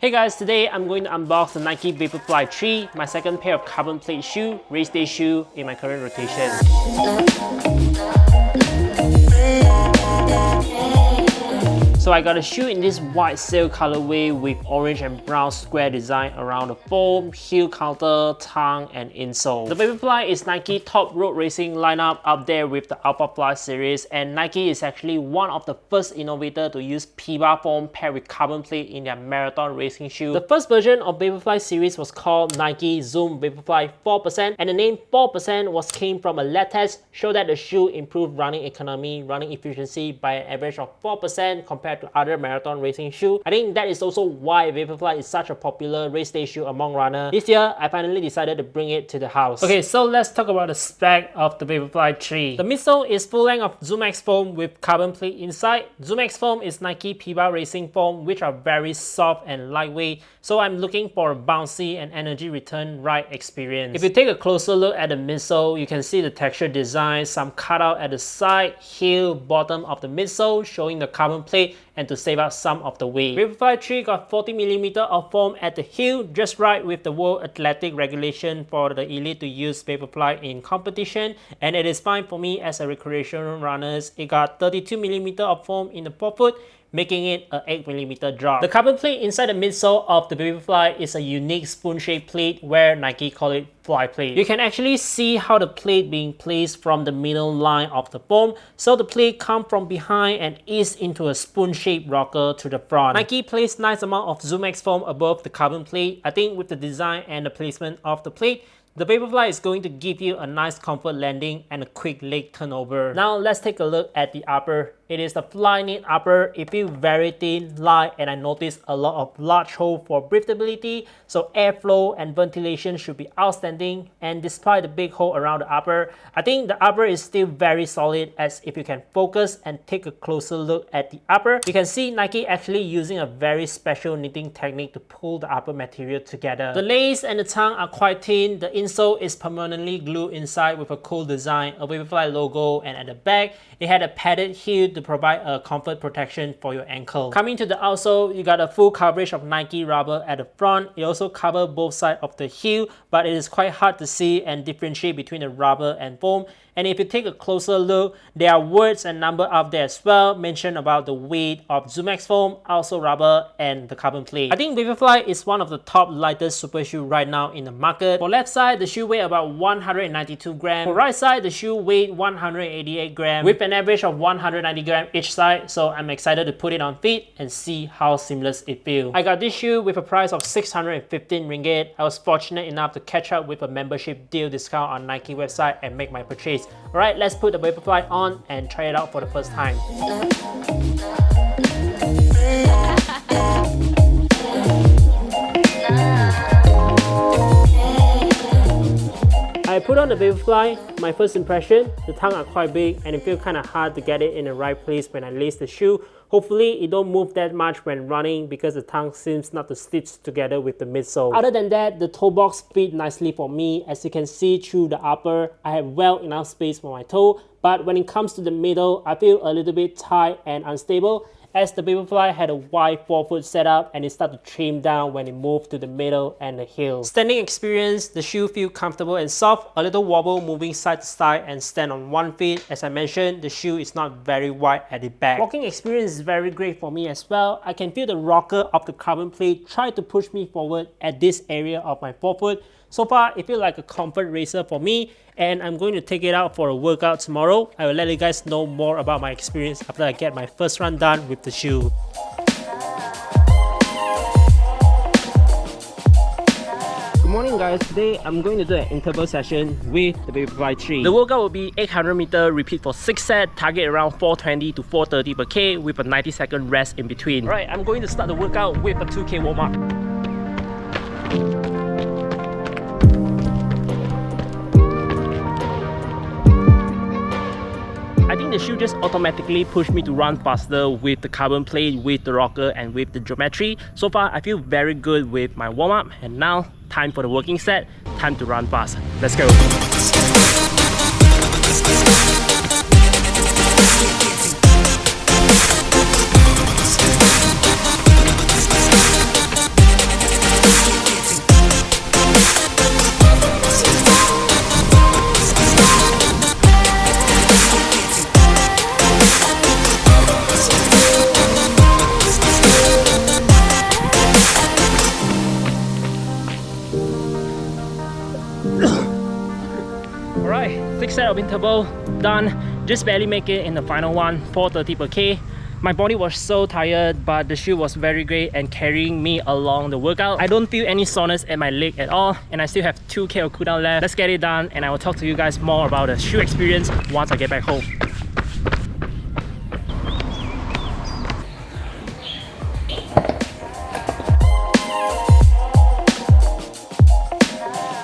Hey guys, today I'm going to unbox the Nike Vaporfly 3, my second pair of carbon plate shoe, race day shoe in my current rotation. So I got a shoe in this white sail colorway with orange and brown square design around the foam, heel counter, tongue, and insole. The Vaporfly is Nike's top road racing lineup up there with the Vaporfly series, and Nike is actually one of the first innovators to use PBA foam paired with carbon plate in their marathon racing shoe. The first version of Vaporfly series was called Nike Zoom Vaporfly 4%, and the name 4% came from a lab test showed that the shoe improved running economy, running efficiency by an average of 4% compared to other marathon racing shoes. I think that is also why Vaporfly is such a popular race day shoe among runners. This year, I finally decided to bring it to the house. Okay, so let's talk about the spec of the Vaporfly 3. The midsole is full length of ZoomX foam with carbon plate inside. ZoomX foam is Nike PBA racing foam, which are very soft and lightweight, so I'm looking for a bouncy and energy return ride experience. If you take a closer look at the midsole, you can see the texture design, some cutout at the side, heel, bottom of the midsole, showing the carbon plate and to save up some of the weight. Vaporfly 3 got 40mm of foam at the heel, just right with the World Athletic regulation for the elite to use Vaporfly in competition, and it is fine for me as a recreational runner. It got 32mm of foam in the forefoot, making it an 8mm drop. The carbon plate inside the midsole of the Vaporfly is a unique spoon-shaped plate where Nike call it fly plate. You can actually see how the plate being placed from the middle line of the foam, so the plate comes from behind and is into a spoon-shaped rocker to the front. Nike placed nice amount of ZoomX foam above the carbon plate. I think with the design and the placement of the plate, the Vaporfly is going to give you a nice comfort landing and a quick leg turnover. Now let's take a look at the upper. It is the Flyknit upper. It feels very thin, light, and I noticed a lot of large hole for breathability, so airflow and ventilation should be outstanding. And despite the big hole around the upper, I think the upper is still very solid, as if you can focus and take a closer look at the upper, you can see Nike actually using a very special knitting technique to pull the upper material together. The lace and the tongue are quite thin. The insole is permanently glued inside with a cool design, a Vaporfly logo, and at the back, it had a padded heel to provide a comfort protection for your ankle. Coming to the outsole, you got a full coverage of Nike rubber at the front. It also covers both sides of the heel, but it is quite hard to see and differentiate between the rubber and foam. And if you take a closer look, there are words and numbers up there as well, mention about the weight of ZoomX foam, also rubber, and the carbon plate. I think Vaporfly is one of the top lightest super shoe right now in the market. For left side, the shoe weighs about 192 grams. For right side, the shoe weighs 188 grams with an average of 190 grams each side. So I'm excited to put it on feet and see how seamless it feels. I got this shoe with a price of 615 ringgit. I was fortunate enough to catch up with a membership deal discount on Nike website and make my purchase. Alright, let's put the Vaporfly on and try it out for the first time. I put on the Vaporfly. My first impression, the tongue are quite big and it feels kind of hard to get it in the right place when I lace the shoe. Hopefully it don't move that much when running because the tongue seems not to stitch together with the midsole. Other than that, the toe box fits nicely for me. As you can see through the upper, I have well enough space for my toe, but when it comes to the middle, I feel a little bit tight and unstable, as the Vaporfly had a wide forefoot setup and it started to trim down when it moved to the middle and the heel. Standing experience, the shoe feels comfortable and soft, a little wobble moving side to side and stand on one feet. As I mentioned, the shoe is not very wide at the back. Walking experience is very great for me as well. I can feel the rocker of the carbon plate try to push me forward at this area of my forefoot. So far, it feels like a comfort racer for me, and I'm going to take it out for a workout tomorrow. I will let you guys know more about my experience after I get my first run done with the shoe. Good morning guys, today I'm going to do an interval session with the Vaporfly 3. The workout will be 800 meter repeat for 6 sets, target around 420 to 430 per K with a 90-second rest in between. Alright, I'm going to start the workout with a 2K warm-up. I think the shoe just automatically pushed me to run faster with the carbon plate, with the rocker, and with the geometry. So far, I feel very good with my warm-up, and now time for the working set, time to run fast. Let's go! set of interval done, just barely make it in the final one, 430 per K. My body was so tired, but the shoe was very great and carrying me along the workout. I don't feel any soreness at my leg at all, and I still have 2K of cooldown left. Let's get it done, and I will talk to you guys more about the shoe experience once I get back home.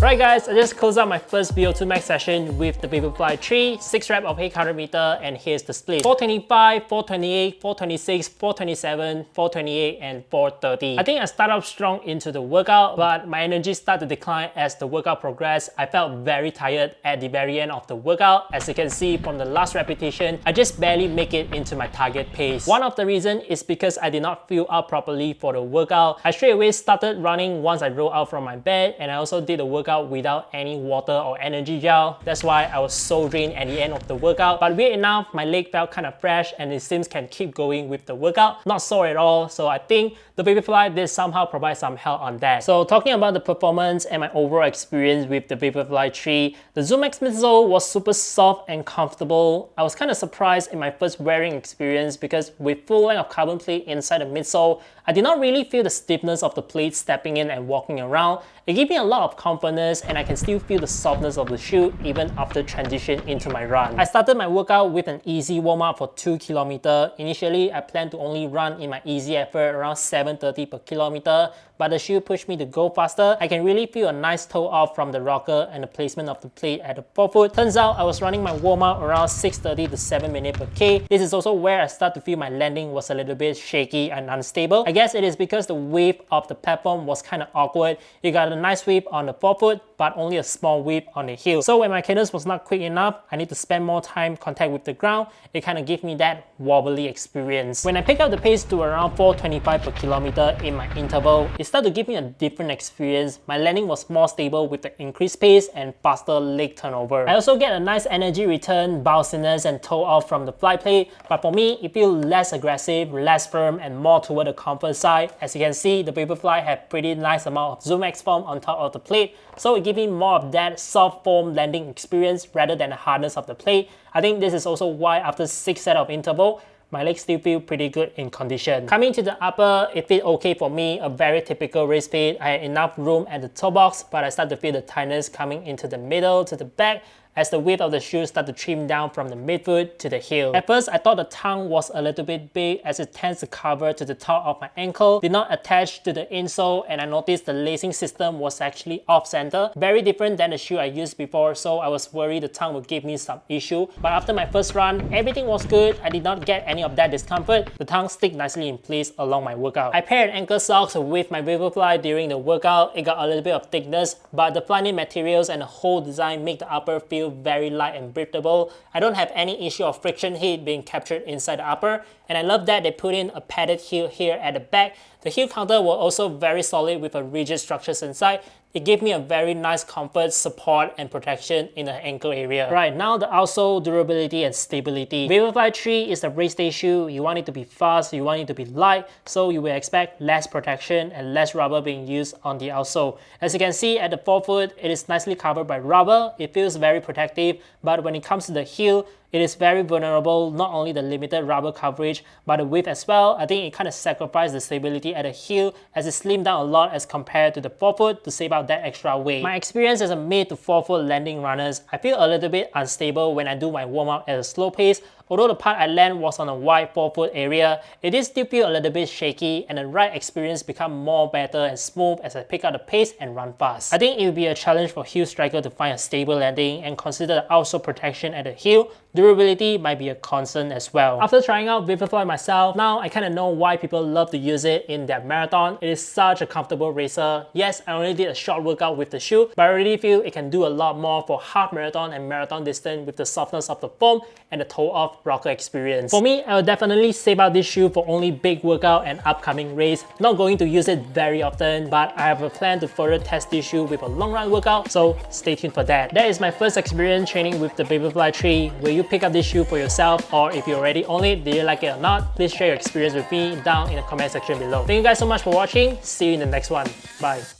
Right guys, I just closed out my first VO2 max session with the Vaporfly 3, 6 reps of 800 meter, and here's the split. 425, 428, 426, 427, 428, and 430. I think I started off strong into the workout, but my energy started to decline as the workout progressed. I felt very tired at the very end of the workout. As you can see from the last repetition, I just barely make it into my target pace. One of the reasons is because I did not fuel up properly for the workout. I straight away started running once I rolled out from my bed, and I also did the workout without any water or energy gel. That's why I was so drained at the end of the workout. But weird enough, my leg felt kind of fresh and it seems can keep going with the workout. Not sore at all. So I think the Vaporfly did somehow provide some help on that. So talking about the performance and my overall experience with the Vaporfly 3, the ZoomX midsole was super soft and comfortable. I was kind of surprised in my first wearing experience because with full length of carbon plate inside the midsole, I did not really feel the stiffness of the plate stepping in and walking around. It gave me a lot of confidence and I can still feel the softness of the shoe even after transition into my run. I started my workout with an easy warm-up for 2 km. Initially, I planned to only run in my easy effort around 730 per kilometer, but the shoe pushed me to go faster. I can really feel a nice toe off from the rocker and the placement of the plate at the forefoot. Turns out I was running my warm-up around 6:30 to 7 minutes per K. This is also where I start to feel my landing was a little bit shaky and unstable. I guess it is because the width of the platform was kind of awkward. You got a nice width on the forefoot, but only a small width on the heel. So when my cadence was not quick enough, I need to spend more time contact with the ground. It kind of gave me that wobbly experience. When I pick up the pace to around 425 per kilometer in my interval, it started to give me a different experience. My landing was more stable with the increased pace and faster leg turnover. I also get a nice energy return, bounciness and toe off from the fly plate, but for me, it feels less aggressive, less firm, and more toward the comfort side. As you can see, the Vaporfly have pretty nice amount of ZoomX foam on top of the plate, so it gives me more of that soft foam landing experience rather than the hardness of the plate. I think this is also why after 6 sets of interval, my legs still feel pretty good in condition. Coming to the upper, it fit okay for me, a very typical race fit. I had enough room at the toe box, but I start to feel the tightness coming into the middle to the back as the width of the shoe started to trim down from the midfoot to the heel. At first, I thought the tongue was a little bit big as it tends to cover to the top of my ankle, did not attach to the insole, and I noticed the lacing system was actually off-center. Very different than the shoe I used before, so I was worried the tongue would give me some issue. But after my first run, everything was good. I did not get any of that discomfort. The tongue stick nicely in place along my workout. I paired ankle socks with my Vaporfly during the workout. It got a little bit of thickness, but the Flyknit materials and the whole design make the upper feel very light and breathable. I don't have any issue of friction heat being captured inside the upper, and I love that they put in a padded heel here at the back. The heel counter was also very solid with a rigid structures inside. It gave me a very nice comfort, support, and protection in the ankle area. Right, now the outsole, durability, and stability. Vaporfly 3 is a race day shoe. You want it to be fast, you want it to be light, so you will expect less protection and less rubber being used on the outsole. As you can see at the forefoot, it is nicely covered by rubber. It feels very protective, but when it comes to the heel, it is very vulnerable, not only the limited rubber coverage, but the width as well. I think it kind of sacrificed the stability at the heel as it slimmed down a lot as compared to the forefoot to save out that extra weight. My experience as a mid to forefoot landing runners, I feel a little bit unstable when I do my warm-up at a slow pace. Although the part I land was on a wide forefoot area, it did still feel a little bit shaky and the ride experience become more better and smooth as I pick up the pace and run fast. I think it would be a challenge for heel striker to find a stable landing and consider the outsole protection at the heel. Durability might be a concern as well. After trying out Vaporfly myself, now I kind of know why people love to use it in their marathon. It is such a comfortable racer. Yes, I only did a short workout with the shoe, but I really feel it can do a lot more for half marathon and marathon distance with the softness of the foam and the toe-off rocker experience. For me, I will definitely save out this shoe for only big workout and upcoming race. Not going to use it very often, but I have a plan to further test this shoe with a long run workout, so stay tuned for that. That is my first experience training with the Vaporfly 3. Will you pick up this shoe for yourself, or if you already own it, did you like it or not? Please share your experience with me down in the comment section below. Thank you guys so much for watching. See you in the next one. Bye.